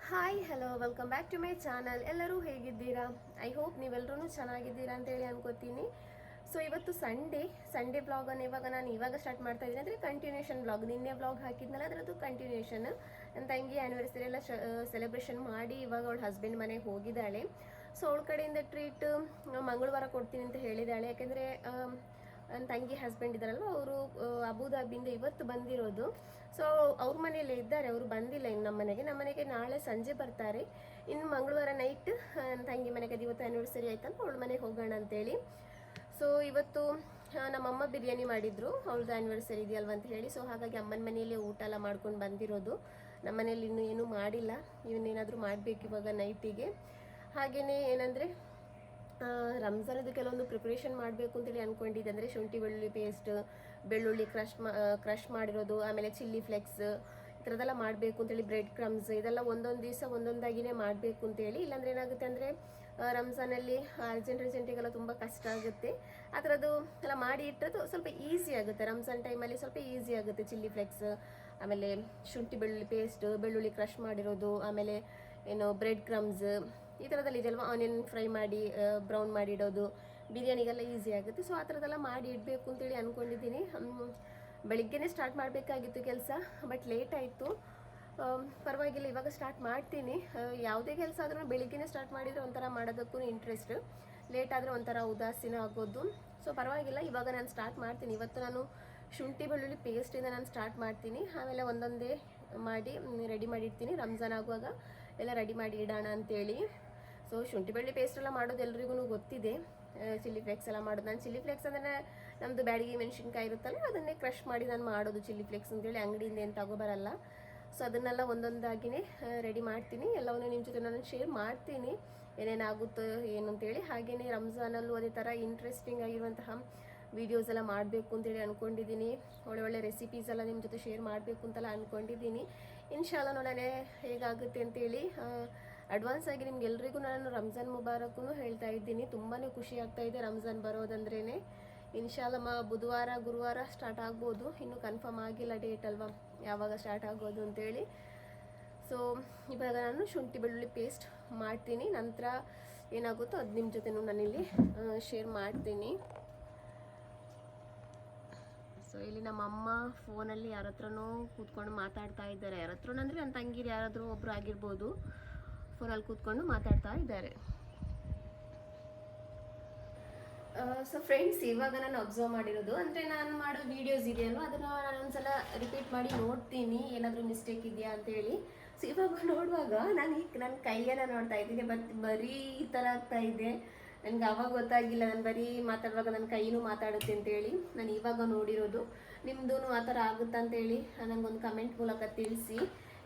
Hi hello welcome back to my channel. ಎಲ್ಲರೂ ಹೇಗಿದ್ದೀರಾ? I hope ನೀವೆಲ್ಲರೂ ಚೆನ್ನಾಗಿದ್ದೀರಾ ಅಂತೇಳಿ ಅನ್ಕೋತೀನಿ. ಸೊ ಇವತ್ತು ಸಂಡೇ ವ್ಲಾಗನ್ನು ಇವಾಗ ಸ್ಟಾರ್ಟ್ ಮಾಡ್ತಾ ಇದ್ದೀನಿ. ಅಂದರೆ ಕಂಟಿನ್ಯೂಷನ್ ವ್ಲಾಗ್, ನಿನ್ನೆ ವ್ಲಾಗ್ ಹಾಕಿದ್ನಲ್ಲ ಅದರದ್ದು ಕಂಟಿನ್ಯೂಷನ್. ನನ್ನ ತಂಗಿ ಆ್ಯನಿವರ್ಸರಿ ಎಲ್ಲ ಸೆಲೆಬ್ರೇಷನ್ ಮಾಡಿ ಇವಾಗ ಅವಳ ಹಸ್ಬೆಂಡ್ ಮನೆಗೆ ಹೋಗಿದ್ದಾಳೆ. ಸೊ ಅವಳ ಕಡೆಯಿಂದ ಟ್ರೀಟ್ ಮಂಗಳವಾರ ಕೊಡ್ತೀನಿ ಅಂತ ಹೇಳಿದ್ದಾಳೆ. ಯಾಕೆಂದರೆ ನನ್ನ ತಂಗಿ ಹಸ್ಬೆಂಡ್ ಇದ್ದಾರಲ್ವ, ಅವರು ಅಬುದಾಬಿಯಿಂದ ಇವತ್ತು ಬಂದಿರೋದು. ಸೊ ಅವ್ರ ಮನೆಯಲ್ಲೇ ಇದ್ದಾರೆ, ಅವರು ಬಂದಿಲ್ಲ ಇನ್ನು ನಮ್ಮ ಮನೆಗೆ ನಾಳೆ ಸಂಜೆ ಬರ್ತಾರೆ. ಇನ್ನು ಮಂಗಳವಾರ ನೈಟ್ ನನ್ನ ತಂಗಿ ಮನೆಗೆ ಇವತ್ತು ಆ್ಯನಿವರ್ಸರಿ ಆಯ್ತಂತ ಅವಳ ಮನೆಗೆ ಹೋಗೋಣ ಅಂತೇಳಿ. ಸೊ ಇವತ್ತು ನಮ್ಮಮ್ಮ ಬಿರಿಯಾನಿ ಮಾಡಿದ್ರು, ಅವಳದು ಆ್ಯನಿವರ್ಸರಿ ಇದೆಯಲ್ವ ಅಂತ ಹೇಳಿ. ಸೊ ಹಾಗಾಗಿ ಅಮ್ಮನ ಮನೆಯಲ್ಲೇ ಊಟ ಎಲ್ಲ ಮಾಡ್ಕೊಂಡು ಬಂದಿರೋದು. ನಮ್ಮ ಮನೇಲಿ ಇನ್ನೂ ಏನೂ ಮಾಡಿಲ್ಲ, ಇವನ್ನೇನಾದರೂ ಮಾಡಬೇಕು ಇವಾಗ ನೈಟಿಗೆ. ಹಾಗೆಯೇ ಏನಂದರೆ ರಂಜಾನದು ಕೆಲವೊಂದು ಪ್ರಿಪ್ರೇಷನ್ ಮಾಡಬೇಕು ಅಂತೇಳಿ ಅಂದ್ಕೊಂಡಿದ್ದೆ. ಅಂದರೆ ಶುಂಠಿ ಬೆಳ್ಳುಳ್ಳಿ ಪೇಸ್ಟ್, ಬೆಳ್ಳುಳ್ಳಿ ಕ್ರಷ್ ಮಾಡಿರೋದು, ಆಮೇಲೆ ಚಿಲ್ಲಿ ಫ್ಲೆಕ್ಸ್ ಈ ಥರದ್ದೆಲ್ಲ ಮಾಡಬೇಕು ಅಂತೇಳಿ, ಬ್ರೆಡ್ ಕ್ರಮ್ಸ್ ಇದೆಲ್ಲ ಒಂದೊಂದು ದಿವಸ ಒಂದೊಂದಾಗಿಯೇ ಮಾಡಬೇಕು ಅಂತೇಳಿ. ಇಲ್ಲಾಂದ್ರೆ ಏನಾಗುತ್ತೆ ಅಂದರೆ ರಂಜಾನಲ್ಲಿ ಅರ್ಜೆಂಟಿಗೆಲ್ಲ ತುಂಬ ಕಷ್ಟ ಆಗುತ್ತೆ. ಆ ಥರದ್ದು ಎಲ್ಲ ಮಾಡಿ ಇಟ್ಟದ್ದು ಸ್ವಲ್ಪ ಈಸಿ ಆಗುತ್ತೆ. ರಂಜಾನ್ ಟೈಮಲ್ಲಿ ಸ್ವಲ್ಪ ಈಸಿ ಆಗುತ್ತೆ. ಚಿಲ್ಲಿ ಫ್ಲೆಕ್ಸ್, ಆಮೇಲೆ ಶುಂಠಿ ಬೆಳ್ಳುಳ್ಳಿ ಪೇಸ್ಟ್, ಬೆಳ್ಳುಳ್ಳಿ ಕ್ರಷ್ ಮಾಡಿರೋದು, ಆಮೇಲೆ ಏನು ಬ್ರೆಡ್ ಕ್ರಮ್ಸ್ ಈ ಥರದಲ್ಲಿ ಇದೆಯಲ್ವ, ಆನಿಯನ್ ಫ್ರೈ ಮಾಡಿ ಬ್ರೌನ್ ಮಾಡಿ ಇಡೋದು, ಬಿರಿಯಾನಿಗೆಲ್ಲ ಈಸಿ ಆಗುತ್ತೆ. ಸೊ ಆ ಥರದ್ದೆಲ್ಲ ಮಾಡಿ ಇಡಬೇಕು ಅಂತೇಳಿ ಅಂದ್ಕೊಂಡಿದ್ದೀನಿ. ಬೆಳಿಗ್ಗೆನೇ ಸ್ಟಾರ್ಟ್ ಮಾಡಬೇಕಾಗಿತ್ತು ಕೆಲಸ, ಬಟ್ ಲೇಟ್ ಆಯಿತು. ಪರವಾಗಿಲ್ಲ, ಇವಾಗ ಸ್ಟಾರ್ಟ್ ಮಾಡ್ತೀನಿ. ಯಾವುದೇ ಕೆಲಸ ಆದ್ರೂ ಬೆಳಿಗ್ಗೆನೇ ಸ್ಟಾರ್ಟ್ ಮಾಡಿದರೆ ಒಂಥರ ಮಾಡೋದಕ್ಕೂ ಇಂಟ್ರೆಸ್ಟ್, ಲೇಟ್ ಆದರೆ ಒಂಥರ ಉದಾಸೀನ ಆಗೋದು. ಸೊ ಪರವಾಗಿಲ್ಲ, ಇವಾಗ ನಾನು ಸ್ಟಾರ್ಟ್ ಮಾಡ್ತೀನಿ. ಇವತ್ತು ನಾನು ಶುಂಠಿ ಬೆಳ್ಳುಳ್ಳಿ ಪೇಸ್ಟಿಂದ ನಾನು ಸ್ಟಾರ್ಟ್ ಮಾಡ್ತೀನಿ. ಆಮೇಲೆ ಒಂದೊಂದೇ ಮಾಡಿ ರೆಡಿ ಮಾಡಿ ಇಡ್ತೀನಿ. ರಂಜಾನ್ ಆಗುವಾಗ ಎಲ್ಲ ರೆಡಿ ಮಾಡಿ ಇಡೋಣ ಅಂತೇಳಿ. ಸೊ ಶುಂಠಿ ಬೆಳ್ಳುಳ್ಳಿ ಪೇಸ್ಟ್ ಎಲ್ಲ ಮಾಡೋದು ಎಲ್ರಿಗೂ ಗೊತ್ತಿದೆ. ಚಿಲ್ಲಿ ಫ್ಲೇಕ್ಸ್ ಎಲ್ಲ ಮಾಡೋದು, ನಾನು ಚಿಲ್ಲಿ ಫ್ಲೇಕ್ಸ್ ಅಂದರೆ ನಮ್ಮದು ಬ್ಯಾಡಗಿ ಮೆಣಸಿನ್ಕಾಯಿ ಇರುತ್ತಲ್ಲ, ಅದನ್ನೇ ಕ್ರಷ್ ಮಾಡಿ ನಾನು ಮಾಡೋದು ಚಿಲ್ಲಿ ಫ್ಲೇಕ್ಸ್ ಅಂತೇಳಿ. ಅಂಗಡಿಯಿಂದ ಏನು ತಗೋಬರಲ್ಲ. ಸೊ ಅದನ್ನೆಲ್ಲ ಒಂದೊಂದಾಗಿಯೇ ರೆಡಿ ಮಾಡ್ತೀನಿ. ಎಲ್ಲವನ್ನೂ ನಿಮ್ಮ ಜೊತೆ ನಾನು ಶೇರ್ ಮಾಡ್ತೀನಿ, ಏನೇನಾಗುತ್ತೋ ಏನು ಅಂತೇಳಿ. ಹಾಗೆಯೇ ರಂಜಾನಲ್ಲೂ ಅದೇ ಥರ ಇಂಟ್ರೆಸ್ಟಿಂಗ್ ಆಗಿರುವಂತಹ ವೀಡಿಯೋಸ್ ಎಲ್ಲ ಮಾಡಬೇಕು ಅಂತೇಳಿ ಅಂದ್ಕೊಂಡಿದ್ದೀನಿ. ಒಳ್ಳೆ ರೆಸಿಪೀಸ್ ಎಲ್ಲ ನಿಮ್ಮ ಜೊತೆ ಶೇರ್ ಮಾಡಬೇಕು ಅಂತೆಲ್ಲ ಅಂದ್ಕೊಂಡಿದ್ದೀನಿ. ಇನ್ಶಾಲ್ಲ ನೋಡೋಣ ಹೇಗಾಗುತ್ತೆ ಅಂತೇಳಿ. ಅಡ್ವಾನ್ಸ್ ಆಗಿ ನಿಮ್ಗೆಲ್ರಿಗೂ ನಾನು ರಂಜಾನ್ ಮುಬಾರಕ್ಕೂ ಹೇಳ್ತಾ ಇದ್ದೀನಿ. ತುಂಬಾ ಖುಷಿ ಆಗ್ತಾ ಇದೆ ರಂಜಾನ್ ಬರೋದಂದ್ರೇ. ಇನ್ಶಾಲ್ಲ ಬುಧವಾರ ಗುರುವಾರ ಸ್ಟಾರ್ಟ್ ಆಗ್ಬೋದು, ಇನ್ನೂ ಕನ್ಫರ್ಮ್ ಆಗಿಲ್ಲ ಡೇಟ್ ಅಲ್ವಾ ಯಾವಾಗ ಸ್ಟಾರ್ಟ್ ಆಗೋದು ಅಂತೇಳಿ. ಸೊ ಇವಾಗ ನಾನು ಶುಂಠಿ ಬೆಳ್ಳುಳ್ಳಿ ಪೇಸ್ಟ್ ಮಾಡ್ತೀನಿ. ನಂತರ ಏನಾಗುತ್ತೋ ಅದು ನಿಮ್ಮ ಜೊತೆನೂ ನಾನಿಲ್ಲಿ ಶೇರ್ ಮಾಡ್ತೀನಿ. ಸೊ ಇಲ್ಲಿ ನಮ್ಮಮ್ಮ ಫೋನಲ್ಲಿ ಯಾರ ಹತ್ರನೂ ಕೂತ್ಕೊಂಡು ಮಾತಾಡ್ತಾ ಇದ್ದಾರೆ. ಯಾರ ಹತ್ರ ಅಂದರೆ ನನ್ನ ತಂಗಿರು ಯಾರಾದರೂ ಒಬ್ಬರು ಆಗಿರ್ಬೋದು, ಫೋನಲ್ಲಿ ಕೂತ್ಕೊಂಡು ಮಾತಾಡ್ತಾ ಇದ್ದಾರೆ. ಸೊ ಫ್ರೆಂಡ್ಸ್, ಇವಾಗ ನಾನು ಅಬ್ಸರ್ವ್ ಮಾಡಿರೋದು ಅಂದರೆ ನಾನು ಮಾಡೋ ವೀಡಿಯೋಸ್ ಇದೆಯಲ್ವ, ಅದನ್ನು ನಾನು ಒಂದ್ಸಲ ರಿಪೀಟ್ ಮಾಡಿ ನೋಡ್ತೀನಿ ಏನಾದರೂ ಮಿಸ್ಟೇಕ್ ಇದೆಯಾ ಅಂತೇಳಿ. ಸೊ ಇವಾಗ ನೋಡುವಾಗ ನನ್ನ ಕೈಯನ್ನು ನೋಡ್ತಾ ಇದ್ದೀನಿ, ಬರೀ ಈ ಥರ ಆಗ್ತಾ ಇದೆ. ನನಗೆ ಅವಾಗ ಗೊತ್ತಾಗಿಲ್ಲ, ನಾನು ಬರೀ ಮಾತಾಡುವಾಗ ನನ್ನ ಕೈನೂ ಮಾತಾಡುತ್ತೆ ಅಂತೇಳಿ. ನಾನು ಇವಾಗ ನೋಡಿರೋದು. ನಿಮ್ಮದೂ ಆ ಥರ ಆಗುತ್ತಾ ಅಂತೇಳಿ ನನಗೊಂದು ಕಮೆಂಟ್ ಮೂಲಕ ತಿಳಿಸಿ.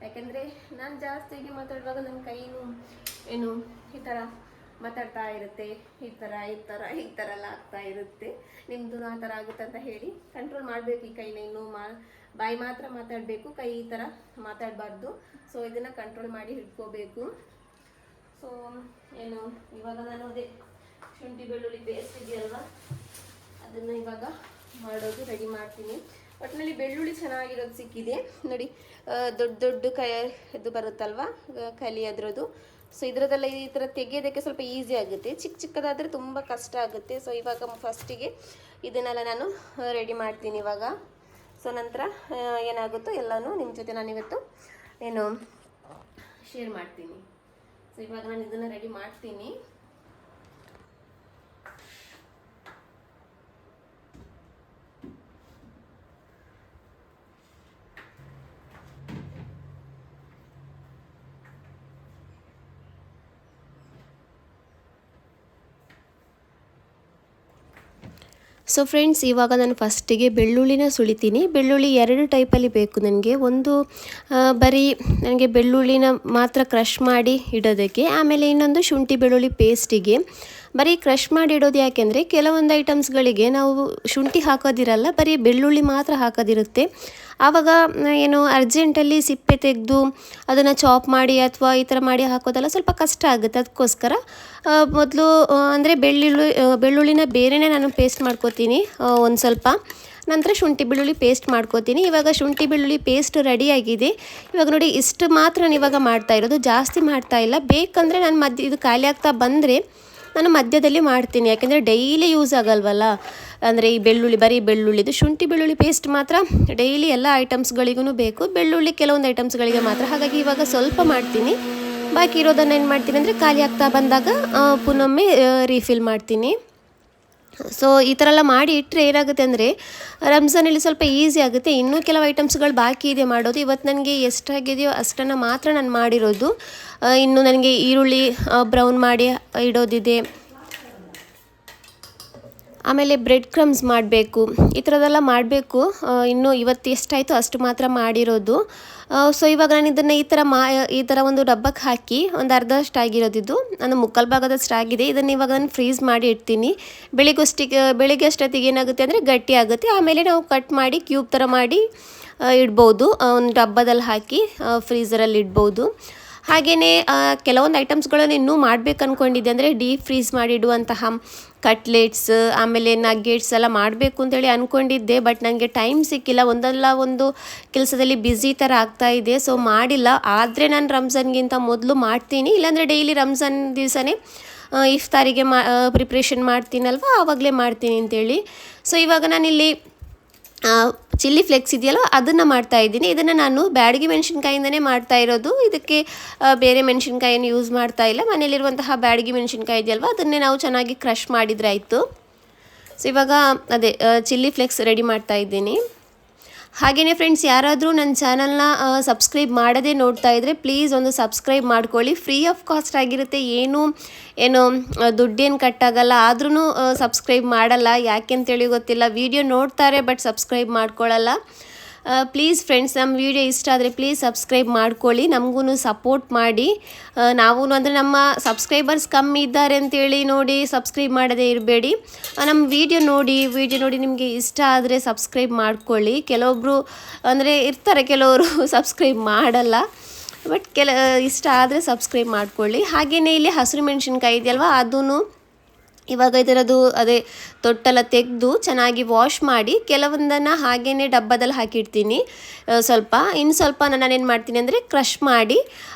ಯಾಕೆಂದರೆ ನಾನು ಜಾಸ್ತಿಯಾಗಿ ಮಾತಾಡುವಾಗ ನನ್ನ ಕೈನೂ ಏನು ಈ ಥರ ಮಾತಾಡ್ತಾ ಇರುತ್ತೆ, ಈ ಥರ ಎಲ್ಲ ಆಗ್ತಾ ಇರುತ್ತೆ. ನಿಮ್ಮದು ಆ ಥರ ಆಗುತ್ತೆ ಅಂತ ಹೇಳಿ ಕಂಟ್ರೋಲ್ ಮಾಡಬೇಕು. ಈ ಕೈನ ಇನ್ನೂ ಬಾಯಿ ಮಾತ್ರ ಮಾತಾಡಬೇಕು, ಕೈ ಈ ಥರ ಮಾತಾಡಬಾರ್ದು. ಸೊ ಇದನ್ನು ಕಂಟ್ರೋಲ್ ಮಾಡಿ ಹಿಡ್ಕೋಬೇಕು. ಸೊ ಏನು ಇವಾಗ ನಾನು ಅದೇ ಶುಂಠಿ ಬೆಳ್ಳುಳ್ಳಿ ಪೇಸ್ಟ್ ಇದೆಯಲ್ವ, ಅದನ್ನು ಇವಾಗ ಮಾಡೋದು ರೆಡಿ ಮಾಡ್ತೀನಿ. ಒಟ್ಟಿನಲ್ಲಿ ಬೆಳ್ಳುಳ್ಳಿ ಚೆನ್ನಾಗಿರೋದು ಸಿಕ್ಕಿದೆ ನೋಡಿ. ದೊಡ್ಡ ಇದು ಬರುತ್ತಲ್ವ ಕಲಿ ಅದರದ್ದು. ಸೊ ಇದರದೆಲ್ಲ ಈ ಥರ ತೆಗೆಯೋದಕ್ಕೆ ಸ್ವಲ್ಪ ಈಸಿ ಆಗುತ್ತೆ, ಚಿಕ್ಕದಾದರೆ ತುಂಬ ಕಷ್ಟ ಆಗುತ್ತೆ. ಸೊ ಇವಾಗ ಫಸ್ಟಿಗೆ ಇದನ್ನೆಲ್ಲ ನಾನು ರೆಡಿ ಮಾಡ್ತೀನಿ ಇವಾಗ. ಸೊ ನಂತರ ಏನಾಗುತ್ತೋ ಎಲ್ಲನೂ ನಿಮ್ಮ ಜೊತೆ ನಾನಿವತ್ತು ಏನು ಶೇರ್ ಮಾಡ್ತೀನಿ. ಸೊ ಇವಾಗ ನಾನು ಇದನ್ನು ರೆಡಿ ಮಾಡ್ತೀನಿ. ಸೊ ಫ್ರೆಂಡ್ಸ್, ಇವಾಗ ನಾನು ಫಸ್ಟಿಗೆ ಬೆಳ್ಳುಳ್ಳಿನ ಸುಳಿತೀನಿ. ಬೆಳ್ಳುಳ್ಳಿ 2 ಟೈಪಲ್ಲಿ ಬೇಕು ನನಗೆ. ಒಂದು ಬರೀ ನನಗೆ ಬೆಳ್ಳುಳ್ಳಿನ ಮಾತ್ರ ಕ್ರಷ್ ಮಾಡಿ ಇಡೋದಕ್ಕೆ, ಆಮೇಲೆ ಇನ್ನೊಂದು ಶುಂಠಿ ಬೆಳ್ಳುಳ್ಳಿ ಪೇಸ್ಟಿಗೆ. ಬರೀ ಕ್ರಷ್ ಮಾಡಿ ಇಡೋದು ಯಾಕೆಂದರೆ ಕೆಲವೊಂದು ಐಟಮ್ಸ್ಗಳಿಗೆ ನಾವು ಶುಂಠಿ ಹಾಕೋದಿರಲ್ಲ, ಬರೀ ಬೆಳ್ಳುಳ್ಳಿ ಮಾತ್ರ ಹಾಕೋದಿರುತ್ತೆ. ಆವಾಗ ಏನು ಅರ್ಜೆಂಟಲ್ಲಿ ಸಿಪ್ಪೆ ತೆಗೆದು ಅದನ್ನು ಚಾಪ್ ಮಾಡಿ ಅಥವಾ ಈ ಥರ ಮಾಡಿ ಹಾಕೋದೆಲ್ಲ ಸ್ವಲ್ಪ ಕಷ್ಟ ಆಗುತ್ತೆ. ಅದಕ್ಕೋಸ್ಕರ ಮೊದಲು ಅಂದರೆ ಬೆಳ್ಳುಳ್ಳಿನ ಬೇರೆಯೇ ನಾನು ಪೇಸ್ಟ್ ಮಾಡ್ಕೋತೀನಿ ಒಂದು ಸ್ವಲ್ಪ. ನಂತರ ಶುಂಠಿ ಬೆಳ್ಳುಳ್ಳಿ ಪೇಸ್ಟ್ ಮಾಡ್ಕೋತೀನಿ. ಇವಾಗ ಶುಂಠಿ ಬೆಳ್ಳುಳ್ಳಿ ಪೇಸ್ಟ್ ರೆಡಿಯಾಗಿದೆ. ಇವಾಗ ನೋಡಿ ಇಷ್ಟು ಮಾತ್ರ ನಾನು ಇವಾಗ ಮಾಡ್ತಾ ಇರೋದು, ಜಾಸ್ತಿ ಮಾಡ್ತಾ ಇಲ್ಲ. ಬೇಕಂದರೆ ನಾನು ಇದು ಖಾಲಿ ಆಗ್ತಾ ಬಂದರೆ ನಾನು ಮಧ್ಯದಲ್ಲಿ ಮಾಡ್ತೀನಿ, ಯಾಕೆಂದರೆ ಡೈಲಿ ಯೂಸ್ ಆಗಲ್ವಲ್ಲ. ಅಂದರೆ ಈ ಬರೀ ಬೆಳ್ಳುಳ್ಳಿದು ಶುಂಠಿ ಬೆಳ್ಳುಳ್ಳಿ ಪೇಸ್ಟ್ ಮಾತ್ರ ಡೈಲಿ ಎಲ್ಲ ಐಟಮ್ಸ್ಗಳಿಗೂ ಬೇಕು, ಬೆಳ್ಳುಳ್ಳಿ ಕೆಲವೊಂದು ಐಟಮ್ಸ್ಗಳಿಗೆ ಮಾತ್ರ. ಹಾಗಾಗಿ ಇವಾಗ ಸ್ವಲ್ಪ ಮಾಡ್ತೀನಿ, ಬಾಕಿ ಇರೋದನ್ನು ಏನು ಮಾಡ್ತೀನಿ ಅಂದರೆ ಖಾಲಿ ಆಗ್ತಾ ಬಂದಾಗ ಪುನೊಮ್ಮೆ ರೀಫಿಲ್ ಮಾಡ್ತೀನಿ. ಸೊ ಈ ಥರ ಎಲ್ಲ ಮಾಡಿ ಇಟ್ಟರೆ ಏನಾಗುತ್ತೆ ಅಂದರೆ ರಂಜಾನಲ್ಲಿ ಸ್ವಲ್ಪ ಈಸಿ ಆಗುತ್ತೆ. ಇನ್ನೂ ಕೆಲವು ಐಟಮ್ಸ್ಗಳು ಬಾಕಿ ಇದೆ ಮಾಡೋದು. ಇವತ್ತು ನನಗೆ ಎಷ್ಟಾಗಿದೆಯೋ ಅಷ್ಟನ್ನು ಮಾತ್ರ ನಾನು ಮಾಡಿರೋದು. ಇನ್ನು ನನಗೆ ಈರುಳ್ಳಿ ಬ್ರೌನ್ ಮಾಡಿ ಇಡೋದಿದೆ, ಆಮೇಲೆ ಬ್ರೆಡ್ ಕ್ರಮ್ಸ್ ಮಾಡಬೇಕು, ಈ ಥರದ್ದೆಲ್ಲ ಮಾಡಬೇಕು. ಇನ್ನು ಇವತ್ತು ಎಷ್ಟಾಯಿತು ಅಷ್ಟು ಮಾತ್ರ ಮಾಡಿರೋದು. ಸೊ ಇವಾಗ ನಾನು ಇದನ್ನು ಈ ಥರ ಒಂದು ಡಬ್ಬಕ್ಕೆ ಹಾಕಿ ಒಂದು ಅರ್ಧಷ್ಟು ಆಗಿರೋದಿದ್ದು, ನಾನು ಮುಕ್ಕಾಲು ಭಾಗದಷ್ಟು ಆಗಿದೆ. ಇದನ್ನು ಇವಾಗ ನಾನು ಫ್ರೀಸ್ ಮಾಡಿ ಇಡ್ತೀನಿ. ಬೆಳಿಗ್ಗೆ ಅಷ್ಟೊತ್ತಿಗೆ ಏನಾಗುತ್ತೆ ಅಂದರೆ ಗಟ್ಟಿ ಆಗುತ್ತೆ. ಆಮೇಲೆ ನಾವು ಕಟ್ ಮಾಡಿ ಕ್ಯೂಬ್ ಥರ ಮಾಡಿ ಇಡ್ಬೋದು, ಒಂದು ಡಬ್ಬದಲ್ಲಿ ಹಾಕಿ ಫ್ರೀಝರಲ್ಲಿ ಇಡ್ಬೋದು. ಹಾಗೆಯೇ ಕೆಲವೊಂದು ಐಟಮ್ಸ್ಗಳನ್ನು ಇನ್ನೂ ಮಾಡಬೇಕು ಅಂದ್ಕೊಂಡಿದ್ದೆ, ಅಂದರೆ ಡೀಪ್ ಫ್ರೀಸ್ ಮಾಡಿ ಇಡುವಂತಹ ಕಟ್ಲೆಟ್ಸ್, ಆಮೇಲೆ ನಗ್ಗೆಟ್ಸ್ ಎಲ್ಲ ಮಾಡಬೇಕು ಅಂತೇಳಿ ಅಂದ್ಕೊಂಡಿದ್ದೆ. ಬಟ್ ನನಗೆ ಟೈಮ್ ಸಿಕ್ಕಿಲ್ಲ, ಒಂದಲ್ಲ ಒಂದು ಕೆಲಸದಲ್ಲಿ ಬ್ಯುಸಿ ಥರ ಆಗ್ತಾಯಿದೆ, ಸೊ ಮಾಡಿಲ್ಲ. ಆದರೆ ನಾನು ರಂಜಾನ್ಗಿಂತ ಮೊದಲು ಮಾಡ್ತೀನಿ, ಇಲ್ಲಾಂದರೆ ಡೈಲಿ ರಂಜಾನ್ ದಿವಸನೇ ಇಫ್ತಾರಿಗೆ ಪ್ರಿಪ್ರೇಷನ್ ಮಾಡ್ತೀನಲ್ವ, ಆವಾಗಲೇ ಮಾಡ್ತೀನಿ ಅಂತೇಳಿ. ಸೊ ಇವಾಗ ನಾನಿಲ್ಲಿ ಚಿಲ್ಲಿ ಫ್ಲೆಕ್ಸ್ ಇದೆಯಲ್ಲ ಅದನ್ನು ಮಾಡ್ತಾಯಿದ್ದೀನಿ. ಇದನ್ನು ನಾನು ಬ್ಯಾಡಗಿ ಮೆಣಸಿನ್ಕಾಯಿಂದನೇ ಮಾಡ್ತಾ ಇರೋದು, ಇದಕ್ಕೆ ಬೇರೆ ಮೆಣಸಿನ್ಕಾಯನ್ನು ಯೂಸ್ ಮಾಡ್ತಾ ಇಲ್ಲ. ಮನೇಲಿರುವಂತಹ ಬ್ಯಾಡಗಿ ಮೆಣಸಿನ್ಕಾಯಿ ಇದೆಯಲ್ವ ಅದನ್ನೇ ನಾವು ಚೆನ್ನಾಗಿ ಕ್ರಷ್ ಮಾಡಿದರೆ ಆಯಿತು. ಸೊ ಇವಾಗ ಅದೇ ಚಿಲ್ಲಿ ಫ್ಲೆಕ್ಸ್ ರೆಡಿ ಮಾಡ್ತಾ ಇದ್ದೀನಿ. ಹಾಗೆಯೇ ಫ್ರೆಂಡ್ಸ್, ಯಾರಾದರೂ ನನ್ನ ಚಾನಲ್ನ ಸಬ್ಸ್ಕ್ರೈಬ್ ಮಾಡದೇ ನೋಡ್ತಾ ಇದ್ದರೆ ಪ್ಲೀಸ್ ಒಂದು ಸಬ್ಸ್ಕ್ರೈಬ್ ಮಾಡ್ಕೊಳ್ಳಿ. ಫ್ರೀ ಆಫ್ ಕಾಸ್ಟ್ ಆಗಿರುತ್ತೆ, ಏನು ದುಡ್ಡೇನು ಕಟ್ಟಾಗಲ್ಲ. ಆದ್ರೂ ಸಬ್ಸ್ಕ್ರೈಬ್ ಮಾಡಲ್ಲ, ಯಾಕೆಂತೇಳಿ ಗೊತ್ತಿಲ್ಲ. ವಿಡಿಯೋ ನೋಡ್ತಾರೆ ಬಟ್ ಸಬ್ಸ್ಕ್ರೈಬ್ ಮಾಡ್ಕೊಳ್ಳಲ್ಲ. ಪ್ಲೀಸ್ ಫ್ರೆಂಡ್ಸ್, ನಮ್ಮ ವಿಡಿಯೋ ಇಷ್ಟ ಆದರೆ ಪ್ಲೀಸ್ ಸಬ್ಸ್ಕ್ರೈಬ್ ಮಾಡ್ಕೊಳ್ಳಿ, ನಮಗೂ ಸಪೋರ್ಟ್ ಮಾಡಿ. ನಾವು ಅಂದರೆ ನಮ್ಮ ಸಬ್ಸ್ಕ್ರೈಬರ್ಸ್ ಕಮ್ಮಿ ಇದ್ದಾರೆ ಅಂತೇಳಿ ನೋಡಿ ಸಬ್ಸ್ಕ್ರೈಬ್ ಮಾಡದೇ ಇರಬೇಡಿ. ನಮ್ಮ ವಿಡಿಯೋ ನೋಡಿ ನಿಮಗೆ ಇಷ್ಟ ಆದರೆ ಸಬ್ಸ್ಕ್ರೈಬ್ ಮಾಡ್ಕೊಳ್ಳಿ. ಕೆಲವೊಬ್ಬರು ಅಂದರೆ ಇರ್ತಾರೆ, ಕೆಲವರು ಸಬ್ಸ್ಕ್ರೈಬ್ ಮಾಡಲ್ಲ, ಬಟ್ ಇಷ್ಟ ಆದರೆ ಸಬ್ಸ್ಕ್ರೈಬ್ ಮಾಡ್ಕೊಳ್ಳಿ. ಹಾಗೆಯೇ ಇಲ್ಲಿ ಹಸಿರು ಮೆಣಸಿನ್ಕಾಯಿ ಇದೆಯಲ್ವ ಅದೂ ಇವಾಗ ಇದರದ್ದು ಅದೇ ತೊಟ್ಟೆಲ್ಲ ತೆಗೆದು ಚೆನ್ನಾಗಿ ವಾಶ್ ಮಾಡಿ ಕೆಲವೊಂದನ್ನು ಹಾಗೇ ಡಬ್ಬದಲ್ಲಿ ಹಾಕಿಡ್ತೀನಿ. ಇನ್ನು ಸ್ವಲ್ಪ ನಾನೇನು ಮಾಡ್ತೀನಿ ಅಂದರೆ ಕ್ರಷ್ ಮಾಡಿ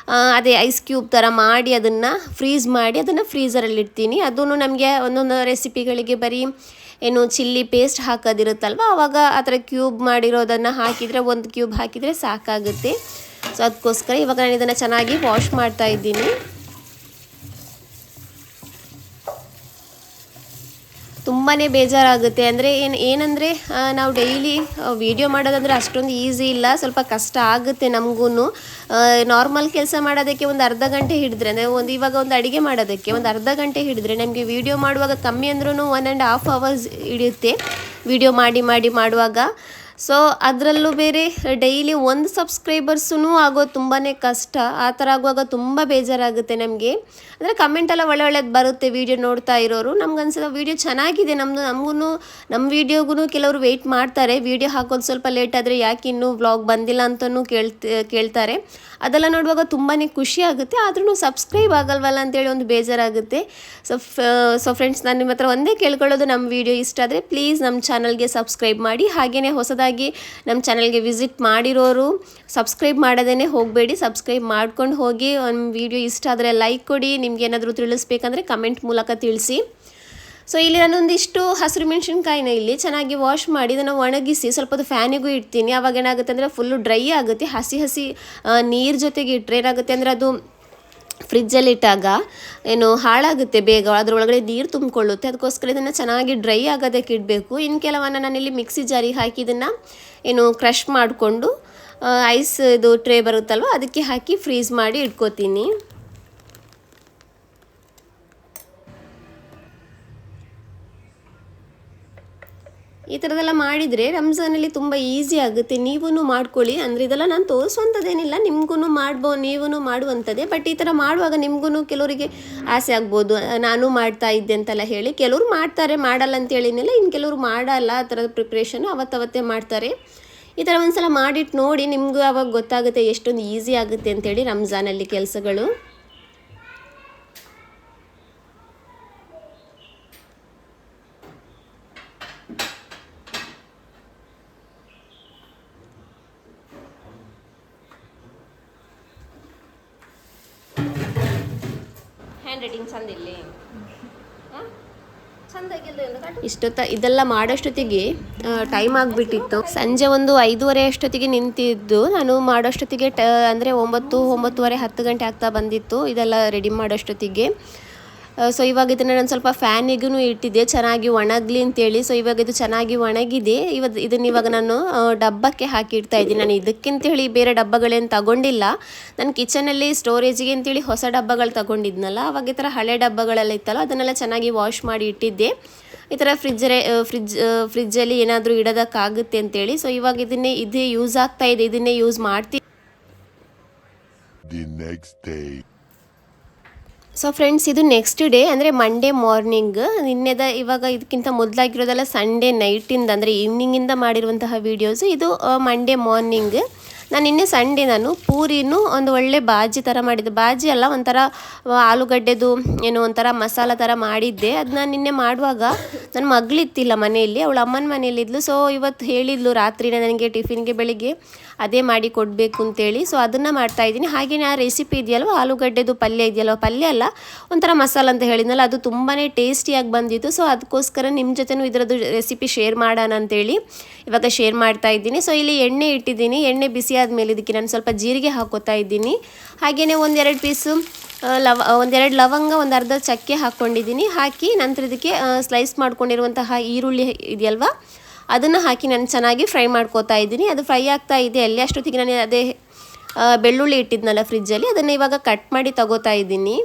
ಅದೇ ಐಸ್ ಕ್ಯೂಬ್ ಥರ ಮಾಡಿ ಅದನ್ನು ಫ್ರೀಸ್ ಮಾಡಿ ಅದನ್ನು ಫ್ರೀಝರಲ್ಲಿ ಇಡ್ತೀನಿ. ಅದೂ ನಮಗೆ ಒಂದೊಂದು ರೆಸಿಪಿಗಳಿಗೆ ಬರೀ ಚಿಲ್ಲಿ ಪೇಸ್ಟ್ ಹಾಕೋದಿರುತ್ತಲ್ವ, ಆವಾಗ ಆ ಥರ ಕ್ಯೂಬ್ ಮಾಡಿರೋದನ್ನು ಹಾಕಿದರೆ ಒಂದು ಕ್ಯೂಬ್ ಹಾಕಿದರೆ ಸಾಕಾಗುತ್ತೆ. ಸೊ ಅದಕ್ಕೋಸ್ಕರ ಇವಾಗ ನಾನು ಇದನ್ನು ಚೆನ್ನಾಗಿ ವಾಶ್ ಮಾಡ್ತಾ ಇದ್ದೀನಿ. ತುಂಬಾ ಬೇಜಾರಾಗುತ್ತೆ. ಅಂದರೆ ಏನಂದರೆ ನಾವು ಡೈಲಿ ವೀಡಿಯೋ ಮಾಡೋದಂದರೆ ಅಷ್ಟೊಂದು ಈಸಿ ಇಲ್ಲ, ಸ್ವಲ್ಪ ಕಷ್ಟ ಆಗುತ್ತೆ ನಮಗೂ. ನಾರ್ಮಲ್ ಕೆಲಸ ಮಾಡೋದಕ್ಕೆ ಒಂದು ಅರ್ಧ ಗಂಟೆ ಹಿಡಿದ್ರೆ, ಅಂದರೆ ಇವಾಗ ಒಂದು ಅಡುಗೆ ಮಾಡೋದಕ್ಕೆ ಒಂದು ಅರ್ಧ ಗಂಟೆ ಹಿಡಿದ್ರೆ, ನಮಗೆ ವೀಡಿಯೋ ಮಾಡುವಾಗ ಕಮ್ಮಿ ಅಂದ್ರೂ 1.5 hours ಹಿಡಿಯುತ್ತೆ ವೀಡಿಯೋ ಮಾಡುವಾಗ. ಸೊ ಅದರಲ್ಲೂ ಬೇರೆ ಡೈಲಿ ಒಂದು ಸಬ್ಸ್ಕ್ರೈಬರ್ಸೂ ಆಗೋದು ತುಂಬಾ ಕಷ್ಟ. ಆ ಥರ ಆಗುವಾಗ ತುಂಬ ಬೇಜಾರಾಗುತ್ತೆ ನಮಗೆ. ಅಂದರೆ ಕಮೆಂಟೆಲ್ಲ ಒಳ್ಳೊಳ್ಳೆದು ಬರುತ್ತೆ ವೀಡಿಯೋ ನೋಡ್ತಾ ಇರೋರು. ನಮ್ಗನ್ಸೋ ವೀಡಿಯೋ ಚೆನ್ನಾಗಿದೆ, ನಮ್ಮ ವೀಡಿಯೋಗೂ ಕೆಲವರು ವೆಯ್ಟ್ ಮಾಡ್ತಾರೆ. ವೀಡಿಯೋ ಹಾಕೋದು ಸ್ವಲ್ಪ ಲೇಟ್ ಆದರೆ ಯಾಕೆ ಇನ್ನೂ ವ್ಲಾಗ್ ಬಂದಿಲ್ಲ ಅಂತಲೂ ಕೇಳ್ತಾರೆ. ಅದೆಲ್ಲ ನೋಡುವಾಗ ತುಂಬಾ ಖುಷಿ ಆಗುತ್ತೆ. ಆದ್ರೂ ಸಬ್ಸ್ಕ್ರೈಬ್ ಆಗಲ್ವಲ್ಲ ಅಂತೇಳಿ ಒಂದು ಬೇಜಾರಾಗುತ್ತೆ. ಸೊ ಫ್ರೆಂಡ್ಸ್, ನಾನು ನಿಮ್ಮ ಹತ್ರ ಒಂದೇ ಕೇಳ್ಕೊಳ್ಳೋದು, ನಮ್ಮ ವೀಡಿಯೋ ಇಷ್ಟ ಆದರೆ ಪ್ಲೀಸ್ ನಮ್ಮ ಚಾನಲ್ಗೆ ಸಬ್ಸ್ಕ್ರೈಬ್ ಮಾಡಿ. ಹಾಗೆಯೇ ಹೊಸದಾಗಿ ನಮ್ಮ ಚಾನಲ್ಗೆ ವಿಸಿಟ್ ಮಾಡಿರೋರು ಸಬ್ಸ್ಕ್ರೈಬ್ ಮಾಡೋದೇ ಹೋಗಬೇಡಿ, ಸಬ್ಸ್ಕ್ರೈಬ್ ಮಾಡ್ಕೊಂಡು ಹೋಗಿ. ಒಂದು ವೀಡಿಯೋ ಇಷ್ಟ ಆದರೆ ಲೈಕ್ ಕೊಡಿ, ನಿಮ್ಗೆ ಏನಾದರೂ ತಿಳಿಸ್ಬೇಕಂದ್ರೆ ಕಮೆಂಟ್ ಮೂಲಕ ತಿಳಿಸಿ. ಸೊ ಇಲ್ಲಿ ನಾನೊಂದಿಷ್ಟು ಹಸಿರು ಮೆಣಸಿನ್ಕಾಯಿನ ಇಲ್ಲಿ ಚೆನ್ನಾಗಿ ವಾಶ್ ಮಾಡಿ ಇದನ್ನು ಒಣಗಿಸಿ ಸ್ವಲ್ಪ ಹೊತ್ತು ಫ್ಯಾನಿಗೂ ಇಡ್ತೀನಿ. ಆವಾಗ ಏನಾಗುತ್ತೆ ಅಂದರೆ ಫುಲ್ಲು ಡ್ರೈ ಆಗುತ್ತೆ. ಹಸಿ ನೀರು ಜೊತೆಗೆ ಇಟ್ಟರೆ ಏನಾಗುತ್ತೆ ಅಂದರೆ ಅದು ಫ್ರಿಜ್ಜಲ್ಲಿ ಇಟ್ಟಾಗ ಹಾಳಾಗುತ್ತೆ ಬೇಗ, ಅದರೊಳಗಡೆ ನೀರು ತುಂಬಿಕೊಳ್ಳುತ್ತೆ. ಅದಕ್ಕೋಸ್ಕರ ಇದನ್ನು ಚೆನ್ನಾಗಿ ಡ್ರೈ ಆಗೋದಕ್ಕೆ ಇಡಬೇಕು. ಇನ್ನು ಕೆಲವನ್ನು ನಾನಿಲ್ಲಿ ಮಿಕ್ಸಿ ಜಾರಿಗೆ ಹಾಕಿ ಇದನ್ನು ಕ್ರಷ್ ಮಾಡಿಕೊಂಡು ಐಸ್ ಇದು ಟ್ರೇ ಬರುತ್ತಲ್ವ ಅದಕ್ಕೆ ಹಾಕಿ ಫ್ರೀಸ್ ಮಾಡಿ ಇಟ್ಕೋತೀನಿ. ಈ ಥರದೆಲ್ಲ ಮಾಡಿದರೆ ರಂಜಾನಲ್ಲಿ ತುಂಬ ಈಸಿ ಆಗುತ್ತೆ. ನೀವೂ ಮಾಡ್ಕೊಳ್ಳಿ. ಅಂದರೆ ಇದೆಲ್ಲ ನಾನು ತೋರಿಸುವಂಥದ್ದೇನಿಲ್ಲ, ನಿಮಗೂ ನೀವೂ ಮಾಡುವಂಥದ್ದೇ. ಬಟ್ ಈ ಥರ ಮಾಡುವಾಗ ನಿಮಗೂ ಕೆಲವರಿಗೆ ಆಸೆ ಆಗ್ಬೋದು, ನಾನು ಮಾಡ್ತಾ ಇದ್ದೆ ಅಂತೆಲ್ಲ ಹೇಳಿ. ಕೆಲವರು ಮಾಡ್ತಾರೆ, ಮಾಡಲ್ಲ ಅಂತೇಳಿನಿಲ್ಲ. ಇನ್ನು ಕೆಲವರು ಮಾಡಲ್ಲ, ಆ ಥರದ ಪ್ರಿಪ್ರೇಷನ್ ಅವತ್ತೇ ಮಾಡ್ತಾರೆ. ಈ ಥರ ಒಂದು ಸಲ ಮಾಡಿಟ್ಟು ನೋಡಿ, ನಿಮಗೂ ಆವಾಗ ಗೊತ್ತಾಗುತ್ತೆ ಎಷ್ಟೊಂದು ಈಸಿ ಆಗುತ್ತೆ ಅಂತೇಳಿ ರಂಜಾನಲ್ಲಿ ಕೆಲಸಗಳು. ಹ್ಯಾಂಡ್ ರೈಟಿಂಗ್ ಚಂದ ಇಲ್ಲಿ ಇದೆಲ್ಲ ಮಾಡೋಷ್ಟೊತ್ತಿಗೆ ಟೈಮ್ ಆಗಿಬಿಟ್ಟಿತ್ತು. ಸಂಜೆ ಒಂದು 5:30 ಅಷ್ಟೊತ್ತಿಗೆ ನಿಂತಿದ್ದು ನಾನು ಮಾಡೋಷ್ಟೊತ್ತಿಗೆ ಅಂದರೆ 9:30 10 ಗಂಟೆ ಆಗ್ತಾ ಬಂದಿತ್ತು ಇದೆಲ್ಲ ರೆಡಿ ಮಾಡೋಷ್ಟೊತ್ತಿಗೆ. ಸೊ ಇವಾಗ ಇದನ್ನು ನಾನು ಸ್ವಲ್ಪ ಫ್ಯಾನಿಗೂ ಇಟ್ಟಿದ್ದೆ ಚೆನ್ನಾಗಿ ಒಣಗಲಿ ಅಂತೇಳಿ. ಸೊ ಇವಾಗ ಇದು ಚೆನ್ನಾಗಿ ಒಣಗಿದೆ. ಇದನ್ನು ಇವಾಗ ನಾನು ಡಬ್ಬಕ್ಕೆ ಹಾಕಿ ಇಡ್ತಾ ಇದ್ದೀನಿ. ನಾನು ಇದಕ್ಕಿಂತೇಳಿ ಬೇರೆ ಡಬ್ಬಗಳೇನು ತಗೊಂಡಿಲ್ಲ. ನಾನು ಕಿಚನಲ್ಲಿ ಸ್ಟೋರೇಜಿಗೆ ಅಂತೇಳಿ ಹೊಸ ಡಬ್ಬಗಳು ತಗೊಂಡಿದ್ನಲ್ಲ, ಅವಾಗ ಈ ಥರ ಹಳೆ ಡಬ್ಬಗಳೆಲ್ಲ ಇತ್ತಲ್ಲ ಅದನ್ನೆಲ್ಲ ಚೆನ್ನಾಗಿ ವಾಶ್ ಮಾಡಿ ಇಟ್ಟಿದ್ದೆ. ಈ ಥರ ಫ್ರಿಜ್ಜಲ್ಲಿ ಏನಾದರೂ ಇಡೋದಕ್ಕಾಗುತ್ತೆ ಅಂತೇಳಿ. ಸೊ ಇವಾಗ ಇದೇ ಯೂಸ್ ಆಗ್ತಾ ಇದೆ, ಇದನ್ನೇ ಯೂಸ್ ಮಾಡ್ತೀನಿ. ಸೊ ಫ್ರೆಂಡ್ಸ್, ಇದು ನೆಕ್ಸ್ಟ್ ಡೇ ಅಂದರೆ ಮಂಡೇ ಮಾರ್ನಿಂಗ್. ಇವಾಗ ಇದಕ್ಕಿಂತ ಮೊದಲಾಗಿರೋದೆಲ್ಲ ಸಂಡೇ ನೈಟಿಂದ ಅಂದರೆ ಈವ್ನಿಂಗಿಂದ ಮಾಡಿರುವಂತಹ ವೀಡಿಯೋಸು. ಇದು ಮಂಡೇ ಮಾರ್ನಿಂಗ್. ನಾನು ಪೂರಿನೂ ಒಂದು ಒಳ್ಳೆ ಬಾಜಿ ಥರ ಮಾಡಿದ್ದೆ. ಬಾಜಿ ಅಲ್ಲ, ಒಂಥರ ಆಲೂಗಡ್ಡೆದು ಏನೋ ಒಂಥರ ಮಸಾಲ ಥರ ಮಾಡಿದ್ದೆ. ಅದನ್ನ ನಿನ್ನೆ ಮಾಡುವಾಗ ನನ್ನ ಮಗಳಿತ್ತಿಲ್ಲ ಮನೆಯಲ್ಲಿ, ಅವಳು ಅಮ್ಮನ ಮನೆಯಲ್ಲಿದ್ಲು. ಸೊ ಇವತ್ತು ಹೇಳಿದ್ಲು ರಾತ್ರಿನೇ ನನಗೆ ಟಿಫಿನ್ಗೆ ಬೆಳಿಗ್ಗೆ ಅದೇ ಮಾಡಿ ಕೊಡಬೇಕು ಅಂತೇಳಿ. ಸೊ ಅದನ್ನು ಮಾಡ್ತಾಯಿದ್ದೀನಿ. ಹಾಗೆಯೇ ಆ ರೆಸಿಪಿ ಇದೆಯಲ್ವ, ಆಲೂಗಡ್ಡೆದು ಪಲ್ಯ ಇದೆಯಲ್ವ, ಪಲ್ಯ ಅಲ್ಲ ಒಂಥರ ಮಸಾಲ ಅಂತ ಹೇಳಿದ್ನಲ್ಲ, ಅದು ತುಂಬಾ ಟೇಸ್ಟಿಯಾಗಿ ಬಂದಿತ್ತು. ಸೊ ಅದಕ್ಕೋಸ್ಕರ ನಿಮ್ಮ ಜೊತೆನೂ ಇದರದ್ದು ರೆಸಿಪಿ ಶೇರ್ ಮಾಡೋಣ ಅಂತೇಳಿ ಇವಾಗ ಶೇರ್ ಮಾಡ್ತಾ ಇದ್ದೀನಿ. ಸೊ ಇಲ್ಲಿ ಎಣ್ಣೆ ಇಟ್ಟಿದ್ದೀನಿ. ಎಣ್ಣೆ ಬಿಸಿ ಆದಮೇಲೆ ಇದಕ್ಕೆ ನಾನು ಸ್ವಲ್ಪ ಜೀರಿಗೆ ಹಾಕೋತಾ ಇದ್ದೀನಿ. ಹಾಗೆಯೇ ಒಂದೆರಡು ಪೀಸು ಒಂದೆರಡು ಲವಂಗ, ಒಂದು ಅರ್ಧ ಚಕ್ಕೆ ಹಾಕ್ಕೊಂಡಿದ್ದೀನಿ. ಹಾಕಿ ನಂತರ ಇದಕ್ಕೆ ಸ್ಲೈಸ್ ಮಾಡ್ಕೊಂಡಿರುವಂತಹ ಈರುಳ್ಳಿ ಇದೆಯಲ್ವ ಅದನ್ನು ಹಾಕಿ ನಾನು ಚೆನ್ನಾಗಿ ಫ್ರೈ ಮಾಡ್ಕೋತಾ ಇದ್ದೀನಿ. ಅದು ಫ್ರೈ ಆಗ್ತಾ ಇದೆ ಅಲ್ಲಿ. ಅಷ್ಟೊತ್ತಿಗೆ ನಾನು ಅದೇ ಬೆಳ್ಳುಳ್ಳಿ ಇಟ್ಟಿದ್ನಲ್ಲ ಫ್ರಿಜ್ಜಲ್ಲಿ, ಅದನ್ನು ಇವಾಗ ಕಟ್ ಮಾಡಿ ತಗೋತಾ ಇದ್ದೀನಿ.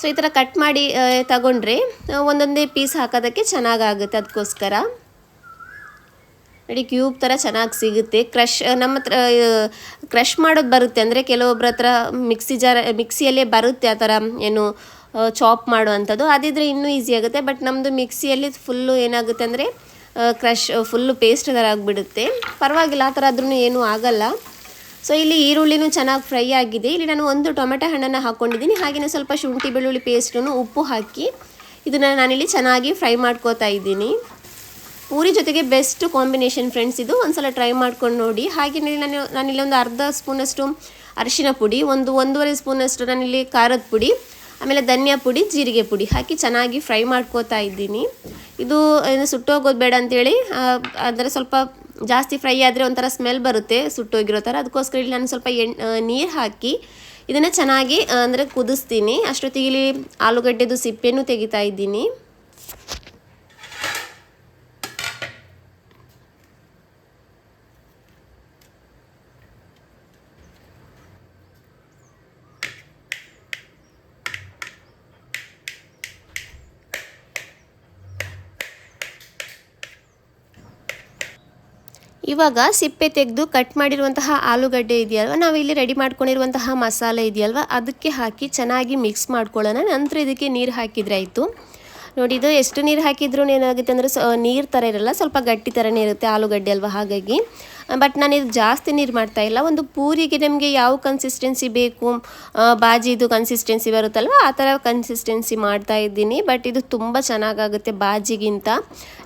ಸೊ ಈ ಥರ ಕಟ್ ಮಾಡಿ ತಗೊಂಡ್ರೆ ಒಂದೊಂದೇ ಪೀಸ್ ಹಾಕೋದಕ್ಕೆ ಚೆನ್ನಾಗಾಗುತ್ತೆ. ಅದಕ್ಕೋಸ್ಕರ ನೋಡಿ, ಕ್ಯೂಬ್ ಥರ ಚೆನ್ನಾಗಿ ಸಿಗುತ್ತೆ. ನಮ್ಮ ಹತ್ರ ಕ್ರಷ್ ಮಾಡೋದು ಬರುತ್ತೆ, ಅಂದರೆ ಕೆಲವೊಬ್ಬರ ಹತ್ರ ಮಿಕ್ಸಿಯಲ್ಲೇ ಬರುತ್ತೆ ಆ ಥರ ಏನು ಚಾಪ್ ಮಾಡುವಂಥದ್ದು. ಅದಿದ್ರೆ ಇನ್ನೂ ಈಸಿ ಆಗುತ್ತೆ. ಬಟ್ ನಮ್ಮದು ಮಿಕ್ಸಿಯಲ್ಲಿ ಫುಲ್ಲು ಏನಾಗುತ್ತೆ ಅಂದರೆ ಫುಲ್ಲು ಪೇಸ್ಟ್ ಥರ ಆಗಿಬಿಡುತ್ತೆ. ಪರವಾಗಿಲ್ಲ, ಆ ಥರ ಆದ್ರೂ ಏನೂ ಆಗಲ್ಲ. ಸೊ ಇಲ್ಲಿ ಈರುಳ್ಳಿನೂ ಚೆನ್ನಾಗಿ ಫ್ರೈ ಆಗಿದೆ. ಇಲ್ಲಿ ನಾನು ಒಂದು ಟೊಮೆಟೊ ಹಣ್ಣನ್ನು ಹಾಕ್ಕೊಂಡಿದ್ದೀನಿ. ಹಾಗೆಯೇ ಸ್ವಲ್ಪ ಶುಂಠಿ ಬೆಳ್ಳುಳ್ಳಿ ಪೇಸ್ಟನ್ನು ಉಪ್ಪು ಹಾಕಿ ಇದನ್ನು ನಾನಿಲ್ಲಿ ಚೆನ್ನಾಗಿ ಫ್ರೈ ಮಾಡ್ಕೋತಾ ಇದ್ದೀನಿ. ಪೂರಿ ಜೊತೆಗೆ ಬೆಸ್ಟ್ ಕಾಂಬಿನೇಷನ್ ಫ್ರೆಂಡ್ಸ್ ಇದು. ಒಂದ್ಸಲ ಟ್ರೈ ಮಾಡ್ಕೊಂಡು ನೋಡಿ. ಹಾಗೆಯೇ ನಾನಿಲ್ಲಿ ಒಂದು ಅರ್ಧ ಸ್ಪೂನಷ್ಟು ಅರಿಶಿನ ಪುಡಿ, 1.5 ಸ್ಪೂನಷ್ಟು ನಾನಿಲ್ಲಿ ಖಾರದ ಪುಡಿ, ಆಮೇಲೆ ಧನಿಯಾ ಪುಡಿ, ಜೀರಿಗೆ ಪುಡಿ ಹಾಕಿ ಚೆನ್ನಾಗಿ ಫ್ರೈ ಮಾಡ್ಕೋತಾ ಇದ್ದೀನಿ. ಇದು ಏನು ಸುಟ್ಟೋಗೋದು ಬೇಡ ಅಂತೇಳಿ, ಅಂದರೆ ಸ್ವಲ್ಪ ಜಾಸ್ತಿ ಫ್ರೈ ಆದರೆ ಒಂಥರ ಸ್ಮೆಲ್ ಬರುತ್ತೆ ಸುಟ್ಟೋಗಿರೋ ಥರ. ಅದಕ್ಕೋಸ್ಕರ ಇಲ್ಲಿ ನಾನು ಸ್ವಲ್ಪ ನೀರು ಹಾಕಿ ಇದನ್ನು ಚೆನ್ನಾಗಿ ಅಂದರೆ ಕುದಿಸ್ತೀನಿ. ಅಷ್ಟೊತ್ತಿಗೆ ಇಲ್ಲಿ ಆಲೂಗಡ್ಡೆದು ಸಿಪ್ಪೆನೂ ತೆಗಿತಾ ಇದ್ದೀನಿ. ಇವಾಗ ಸಿಪ್ಪೆ ತೆಗೆದು ಕಟ್ ಮಾಡಿರುವಂತಹ ಆಲೂಗಡ್ಡೆ ಇದೆಯಲ್ವ, ನಾವಿಲ್ಲಿ ರೆಡಿ ಮಾಡ್ಕೊಂಡಿರುವಂತಹ ಮಸಾಲೆ ಇದೆಯಲ್ವ ಅದಕ್ಕೆ ಹಾಕಿ ಚೆನ್ನಾಗಿ ಮಿಕ್ಸ್ ಮಾಡ್ಕೊಳ್ಳೋಣ. ನಂತರ ಇದಕ್ಕೆ ನೀರು ಹಾಕಿದರೆ ಆಯಿತು. ನೋಡಿ, ಇದು ಎಷ್ಟು ನೀರು ಹಾಕಿದ್ರೂ ಏನಾಗುತ್ತೆ ಅಂದರೆ ನೀರು ಥರ ಇರಲ್ಲ, ಸ್ವಲ್ಪ ಗಟ್ಟಿ ಥರನೇ ಇರುತ್ತೆ ಆಲೂಗಡ್ಡೆ ಅಲ್ವ, ಹಾಗಾಗಿ. ಬಟ್ ನಾನು ಇದು ಜಾಸ್ತಿ ನೀರು ಮಾಡ್ತಾಯಿಲ್ಲ. ಒಂದು ಪೂರಿಗೆ ನಮಗೆ ಯಾವ ಕನ್ಸಿಸ್ಟೆನ್ಸಿ ಬೇಕು, ಬಾಜಿದು ಕನ್ಸಿಸ್ಟೆನ್ಸಿ ಬರುತ್ತಲ್ವ ಆ ಥರ ಕನ್ಸಿಸ್ಟೆನ್ಸಿ ಮಾಡ್ತಾ ಇದ್ದೀನಿ. ಬಟ್ ಇದು ತುಂಬ ಚೆನ್ನಾಗಾಗುತ್ತೆ ಬಾಜಿಗಿಂತ.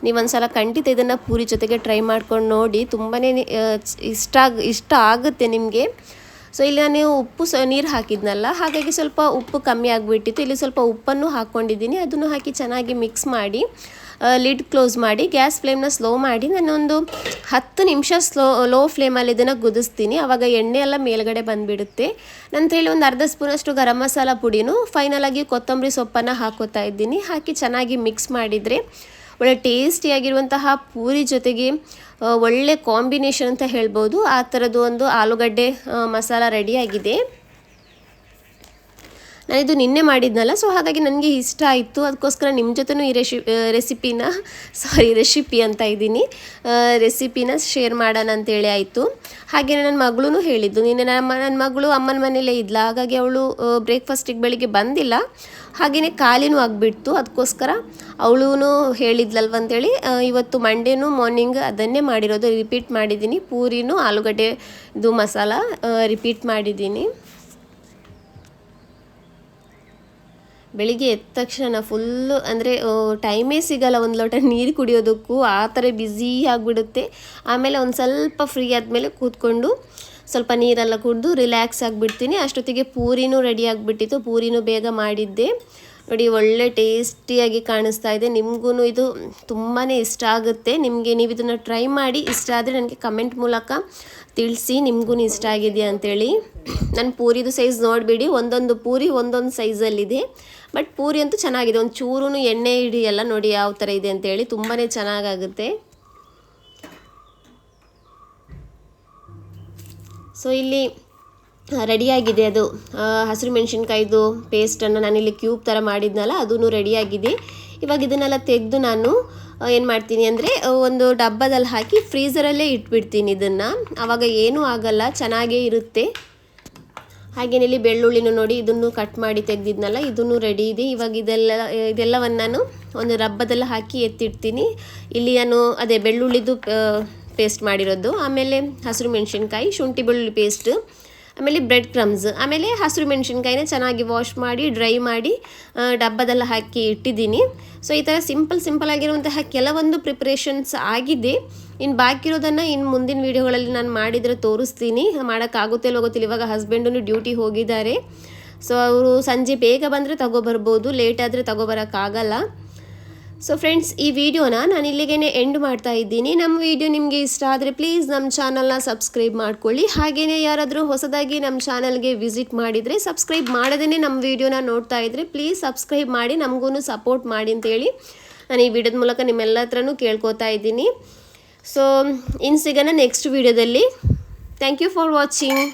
ನೀವೊಂದ್ಸಲ ಖಂಡಿತ ಇದನ್ನು ಪೂರಿ ಜೊತೆಗೆ ಟ್ರೈ ಮಾಡ್ಕೊಂಡು ನೋಡಿ, ತುಂಬಾ ಇಷ್ಟ ಆಗುತ್ತೆ ನಿಮಗೆ. ಸೊ ಇಲ್ಲಿ ನಾನು ಉಪ್ಪು ನೀರು ಹಾಕಿದ್ನಲ್ಲ, ಹಾಗಾಗಿ ಸ್ವಲ್ಪ ಉಪ್ಪು ಕಮ್ಮಿ ಆಗಿಬಿಟ್ಟಿತ್ತು. ಇಲ್ಲಿ ಸ್ವಲ್ಪ ಉಪ್ಪನ್ನು ಹಾಕ್ಕೊಂಡಿದ್ದೀನಿ. ಅದನ್ನು ಹಾಕಿ ಚೆನ್ನಾಗಿ ಮಿಕ್ಸ್ ಮಾಡಿ ಲಿಡ್ ಕ್ಲೋಸ್ ಮಾಡಿ ಗ್ಯಾಸ್ ಫ್ಲೇಮ್ನ ಸ್ಲೋ ಮಾಡಿ ನಾನೊಂದು 10 ನಿಮಿಷ ಲೋ ಫ್ಲೇಮಲ್ಲಿ ಇದನ್ನು ಕುದಿಸ್ತೀನಿ. ಆವಾಗ ಎಣ್ಣೆ ಎಲ್ಲ ಮೇಲ್ಗಡೆ ಬಂದುಬಿಡುತ್ತೆ. ನಂತರ ಇಲ್ಲಿ ಒಂದು ಅರ್ಧ ಸ್ಪೂನಷ್ಟು ಗರಂ ಮಸಾಲ ಪುಡಿನೂ, ಫೈನಲಾಗಿ ಕೊತ್ತಂಬರಿ ಸೊಪ್ಪನ್ನು ಹಾಕೋತಾ ಇದ್ದೀನಿ. ಹಾಕಿ ಚೆನ್ನಾಗಿ ಮಿಕ್ಸ್ ಮಾಡಿದರೆ ಒಳ್ಳೆ ಟೇಸ್ಟಿಯಾಗಿರುವಂತಹ ಪೂರಿ ಜೊತೆಗೆ ಒಳ್ಳೆ ಕಾಂಬಿನೇಷನ್ ಅಂತ ಹೇಳ್ಬೋದು. ಆ ಥರದ್ದು ಒಂದು ಆಲೂಗಡ್ಡೆ ಮಸಾಲ ರೆಡಿಯಾಗಿದೆ. ನಾನಿದು ನಿನ್ನೆ ಮಾಡಿದ್ನಲ್ಲ, ಸೊ ಹಾಗಾಗಿ ನನಗೆ ಇಷ್ಟ ಆಯಿತು. ಅದಕ್ಕೋಸ್ಕರ ನಿಮ್ಮ ಜೊತೆನೂ ಈ ರೆಸಿಪಿ ಅಂತ ಇದ್ದೀನಿ, ರೆಸಿಪಿನ ಶೇರ್ ಮಾಡೋಣ ಅಂತೇಳಿ ಆಯಿತು. ಹಾಗೆಯೇ ನನ್ನ ಮಗಳೂ ಹೇಳಿದ್ದು, ನಿನ್ನೆ ನನ್ನ ಮಗಳು ಅಮ್ಮನ ಮನೇಲೇ ಇದ್ಲ, ಹಾಗಾಗಿ ಅವಳು ಬ್ರೇಕ್ಫಾಸ್ಟಿಗೆ ಬೆಳಿಗ್ಗೆ ಬಂದಿಲ್ಲ. ಹಾಗೆಯೇ ಖಾಲಿನೂ ಆಗಿಬಿಡ್ತು. ಅದಕ್ಕೋಸ್ಕರ ಅವಳು ಹೇಳಿದ್ಲಲ್ವ ಅಂತೇಳಿ ಇವತ್ತು ಮಂಡೇನೂ ಮಾರ್ನಿಂಗ್ ಅದನ್ನೇ ಮಾಡಿರೋದು, ರಿಪೀಟ್ ಮಾಡಿದ್ದೀನಿ. ಪೂರಿನೂ ಆಲೂಗಡ್ಡೆದು ಮಸಾಲ ರಿಪೀಟ್ ಮಾಡಿದ್ದೀನಿ. ಬೆಳಿಗ್ಗೆ ಎದ್ದ ತಕ್ಷಣ ಫುಲ್ಲು ಅಂದರೆ ಟೈಮೇ ಸಿಗಲ್ಲ ಒಂದು ಲೋಟ ನೀರು ಕುಡಿಯೋದಕ್ಕೂ, ಆ ಥರ ಬ್ಯುಸಿ ಆಗಿಬಿಡುತ್ತೆ. ಆಮೇಲೆ ಒಂದು ಸ್ವಲ್ಪ ಫ್ರೀ ಆದಮೇಲೆ ಕೂತ್ಕೊಂಡು ಸ್ವಲ್ಪ ನೀರೆಲ್ಲ ಕುಡಿದು ರಿಲ್ಯಾಕ್ಸ್ ಆಗಿಬಿಡ್ತೀನಿ. ಅಷ್ಟೊತ್ತಿಗೆ ಪೂರಿನೂ ರೆಡಿ ಆಗಿಬಿಟ್ಟಿತ್ತು. ಪೂರಿನೂ ಬೇಗ ಮಾಡಿದ್ದೆ. ನೋಡಿ ಒಳ್ಳೆ ಟೇಸ್ಟಿಯಾಗಿ ಕಾಣಿಸ್ತಾ ಇದೆ. ನಿಮಗೂ ಇದು ತುಂಬಾ ಇಷ್ಟ ಆಗುತ್ತೆ. ನೀವು ಇದನ್ನು ಟ್ರೈ ಮಾಡಿ, ಇಷ್ಟ ಆದರೆ ನನಗೆ ಕಮೆಂಟ್ ಮೂಲಕ ತಿಳಿಸಿ ನಿಮಗೂ ಇಷ್ಟ ಆಗಿದೆಯಾ ಅಂತೇಳಿ. ನನ್ನ ಪೂರಿದು ಸೈಜ್ ನೋಡಿಬಿಡಿ, ಒಂದೊಂದು ಪೂರಿ ಒಂದೊಂದು ಸೈಜಲ್ಲಿದೆ. ಬಟ್ ಪೂರಿ ಅಂತೂ ಚೆನ್ನಾಗಿದೆ, ಒಂದು ಚೂರು ಎಣ್ಣೆ ಹಿಡಿಯಲ್ಲ. ನೋಡಿ ಯಾವ ಥರ ಇದೆ ಅಂತೇಳಿ, ತುಂಬಾ ಚೆನ್ನಾಗಾಗುತ್ತೆ. ಸೊ ಇಲ್ಲಿ ರೆಡಿಯಾಗಿದೆ ಅದು ಹಸಿರು ಮೆಣಸಿನ್ಕಾಯ್ದು ಪೇಸ್ಟನ್ನು ನಾನಿಲ್ಲಿ ಕ್ಯೂಬ್ ಥರ ಮಾಡಿದ್ನಲ್ಲ, ಅದೂ ರೆಡಿಯಾಗಿದೆ. ಇವಾಗ ಇದನ್ನೆಲ್ಲ ತೆಗೆದು ನಾನು ಏನು ಮಾಡ್ತೀನಿ ಅಂದರೆ ಒಂದು ಡಬ್ಬದಲ್ಲಿ ಹಾಕಿ ಫ್ರೀಝರಲ್ಲೇ ಇಟ್ಬಿಡ್ತೀನಿ ಇದನ್ನು. ಆವಾಗ ಏನೂ ಆಗಲ್ಲ, ಚೆನ್ನಾಗೇ ಇರುತ್ತೆ. ಹಾಗೇನೆ ಇಲ್ಲಿ ಬೆಳ್ಳುಳ್ಳಿನೂ ನೋಡಿ, ಇದನ್ನು ಕಟ್ ಮಾಡಿ ತೆಗೆದಿದ್ನಲ್ಲ, ಇದನ್ನು ರೆಡಿ ಇದೆ. ಇವಾಗ ಇದೆಲ್ಲವನ್ನು ನಾನು ಒಂದು ಡಬ್ಬದಲ್ಲಿ ಹಾಕಿ ಎತ್ತಿಡ್ತೀನಿ. ಇಲ್ಲಿ ನಾನು ಅದೇ ಬೆಳ್ಳುಳ್ಳಿದು ಪೇಸ್ಟ್ ಮಾಡಿರೋದು, ಆಮೇಲೆ ಹಸಿರು ಮೆಣಸಿನ್ಕಾಯಿ, ಶುಂಠಿ ಬೆಳ್ಳುಳ್ಳಿ ಪೇಸ್ಟ್, ಆಮೇಲೆ ಬ್ರೆಡ್ ಕ್ರಮ್ಸ್, ಆಮೇಲೆ ಹಸಿರು ಮೆಣಸಿನ್ಕಾಯಿನ ಚೆನ್ನಾಗಿ ವಾಶ್ ಮಾಡಿ ಡ್ರೈ ಮಾಡಿ ಡಬ್ಬದಲ್ಲಿ ಹಾಕಿ ಇಟ್ಟಿದ್ದೀನಿ. ಸೊ ಈ ಥರ ಸಿಂಪಲ್ ಆಗಿರುವಂತಹ ಕೆಲವೊಂದು ಪ್ರಿಪ್ರೇಷನ್ಸ್ ಆಗಿದೆ. ಇನ್ನು ಬಾಕಿ ಇರೋದನ್ನು ಇನ್ನು ಮುಂದಿನ ವೀಡಿಯೋಗಳಲ್ಲಿ ನಾನು ಮಾಡಿದರೆ ತೋರಿಸ್ತೀನಿ. ಮಾಡೋಕ್ಕಾಗುತ್ತೆ ಇಲ್ಲೋ ಗೊತ್ತಿಲ್ಲ. ಇವಾಗ ಹಸ್ಬೆಂಡೂ ಡ್ಯೂಟಿ ಹೋಗಿದ್ದಾರೆ. ಸೊ ಅವರು ಸಂಜೆ ಬೇಗ ಬಂದರೆ ತಗೊಬರ್ಬೋದು, ಲೇಟ್ ಆದರೆ ತಗೊಬರೋಕ್ಕಾಗಲ್ಲ. ಸೊ ಫ್ರೆಂಡ್ಸ್, ಈ ವಿಡಿಯೋನ ನಾನು ಇಲ್ಲಿಗೇ ಎಂಡ್ ಮಾಡ್ತಾ ಇದ್ದೀನಿ. ನಮ್ಮ ವಿಡಿಯೋ ನಿಮಗೆ ಇಷ್ಟ ಆದರೆ ಪ್ಲೀಸ್ ನಮ್ಮ ಚಾನಲ್ನ ಸಬ್ಸ್ಕ್ರೈಬ್ ಮಾಡ್ಕೊಳ್ಳಿ. ಹಾಗೆಯೇ ಯಾರಾದರೂ ಹೊಸದಾಗಿ ನಮ್ಮ ಚಾನಲ್ಗೆ ವಿಸಿಟ್ ಮಾಡಿದರೆ, ಸಬ್ಸ್ಕ್ರೈಬ್ ಮಾಡದೇ ನಮ್ಮ ವಿಡಿಯೋನ ನೋಡ್ತಾ ಇದ್ದರೆ ಪ್ಲೀಸ್ ಸಬ್ಸ್ಕ್ರೈಬ್ ಮಾಡಿ, ನಮಗೂ ಸಪೋರ್ಟ್ ಮಾಡಿ ಅಂತೇಳಿ ನಾನು ಈ ವಿಡಿಯೋದ ಮೂಲಕ ನಿಮ್ಮೆಲ್ಲ ಹತ್ರನೂ ಕೇಳ್ಕೊತಾ ಇದ್ದೀನಿ. ಸೊ ಇನ್ನು ಸಿಗೋಣ ನೆಕ್ಸ್ಟ್ ವಿಡಿಯೋದಲ್ಲಿ. Thank you for watching.